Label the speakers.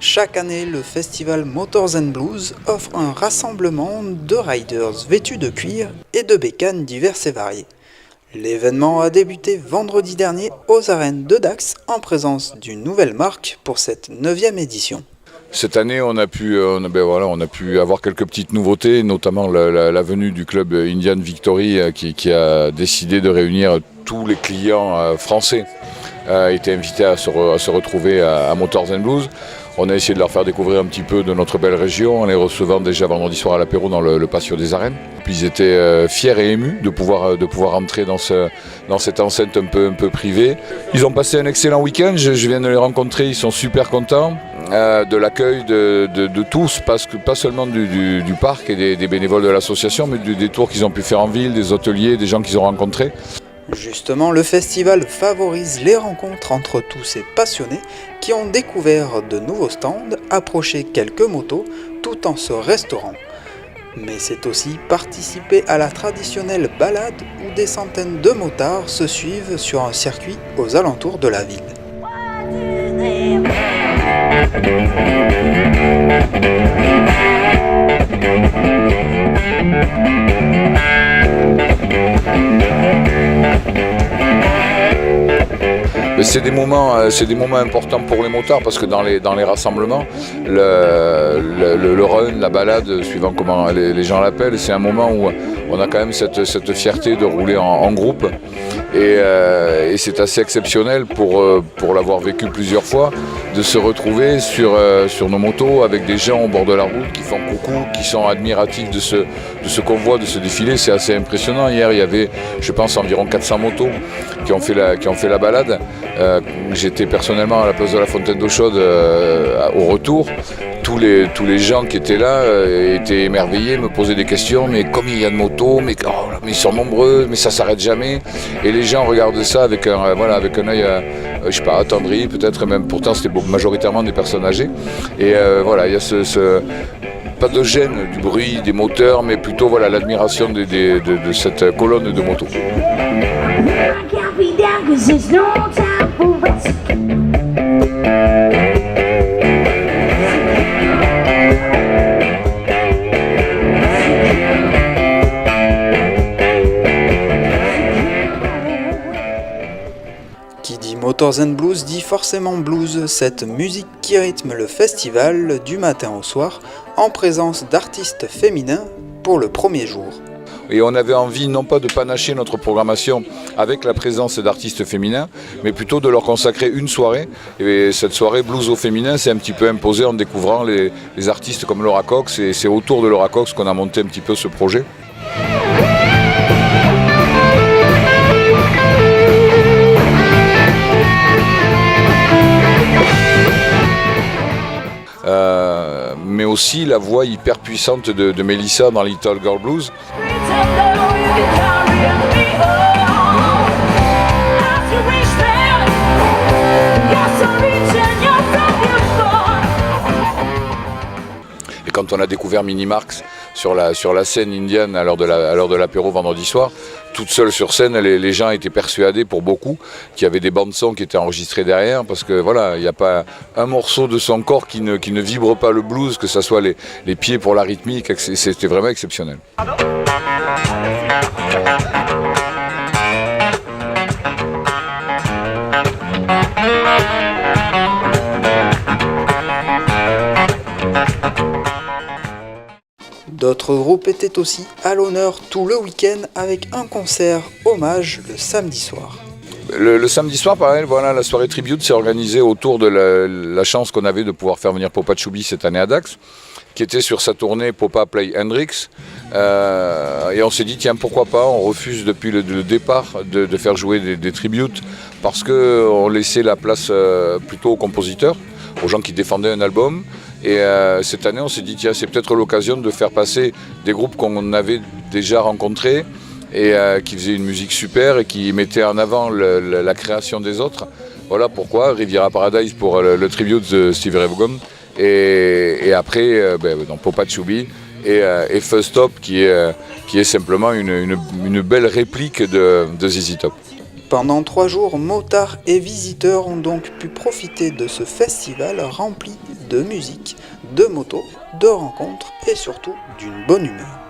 Speaker 1: Chaque année, le festival Motors and Blues offre un rassemblement de riders vêtus de cuir et de bécanes diverses et variées. L'événement a débuté vendredi dernier aux arènes de Dax en présence d'une nouvelle marque pour cette 9e édition.
Speaker 2: Cette année, on a pu avoir quelques petites nouveautés, notamment la venue du club Indian Victory qui a décidé de réunir tous les clients français. Étaient invités à se retrouver à Motors and Blues. On a essayé de leur faire découvrir un petit peu de notre belle région en les recevant déjà vendredi soir à l'apéro dans le patio des arènes. Puis ils étaient fiers et émus de pouvoir entrer dans cette enceinte un peu privée. Ils ont passé un excellent week-end, je viens de les rencontrer, ils sont super contents de l'accueil de tous, pas seulement du parc et des bénévoles de l'association, mais des tours qu'ils ont pu faire en ville, des hôteliers, des gens qu'ils ont rencontrés.
Speaker 1: Justement, le festival favorise les rencontres entre tous ces passionnés qui ont découvert de nouveaux stands, approché quelques motos, tout en se restaurant. Mais c'est aussi participer à la traditionnelle balade où des centaines de motards se suivent sur un circuit aux alentours de la ville.
Speaker 2: C'est des moments importants pour les motards parce que dans les rassemblements, le run, la balade, suivant comment les gens l'appellent, c'est un moment où on a quand même cette fierté de rouler en groupe et c'est assez exceptionnel pour l'avoir vécu plusieurs fois, de se retrouver sur nos motos avec des gens au bord de la route qui font coucou, qui sont admiratifs de ce convoi, de ce défilé. C'est assez impressionnant. Hier, il y avait, je pense, environ 400 motos qui ont fait la balade. J'étais personnellement à la place de la Fontaine d'eau chaude au retour. Tous les gens qui étaient là étaient émerveillés, me posaient des questions, mais combien il y a de motos, mais ils sont nombreux, mais ça s'arrête jamais. Et les gens regardent ça avec un œil, attendri, peut-être même, pourtant c'était majoritairement des personnes âgées. Et il y a pas de gêne du bruit des moteurs, mais plutôt l'admiration de cette colonne de motos.
Speaker 1: Qui dit Motors and Blues dit forcément blues, cette musique qui rythme le festival du matin au soir en présence d'artistes féminins pour le premier jour.
Speaker 2: Et on avait envie non pas de panacher notre programmation avec la présence d'artistes féminins, mais plutôt de leur consacrer une soirée. Et cette soirée blues au féminin s'est un petit peu imposée en découvrant les artistes comme Laura Cox, et c'est autour de Laura Cox qu'on a monté un petit peu ce projet. Mais aussi la voix hyper puissante de Melissa dans Little Girl Blues. Et quand on a découvert Minnie Marks sur la scène indienne à l'heure de l'apéro vendredi soir, toute seule sur scène, les gens étaient persuadés, pour beaucoup, qu'il y avait des bandes-sons qui étaient enregistrées derrière, parce que il n'y a pas un morceau de son corps qui ne vibre pas le blues, que ce soit les pieds pour la rythmique, c'était vraiment exceptionnel.
Speaker 1: D'autres groupes étaient aussi à l'honneur tout le week-end avec un concert hommage le samedi soir.
Speaker 2: Le samedi soir, pareil, la soirée tribute s'est organisée autour de la chance qu'on avait de pouvoir faire venir Popa Chubby cette année à Dax, qui était sur sa tournée Popa Play Hendrix. Et on s'est dit, tiens, pourquoi pas, on refuse depuis le départ de faire jouer des tributes parce qu'on laissait la place plutôt aux compositeurs, aux gens qui défendaient un album. Et cette année, on s'est dit, tiens, c'est peut-être l'occasion de faire passer des groupes qu'on avait déjà rencontrés et qui faisaient une musique super et qui mettaient en avant la création des autres. Voilà pourquoi Riviera Paradise pour le tribute de Stevie Ray Vaughan et après Popa Chubby et First Stop qui est simplement une belle réplique de ZZ Top.
Speaker 1: Pendant 3 jours, motards et visiteurs ont donc pu profiter de ce festival rempli de musique, de moto, de rencontres et surtout d'une bonne humeur.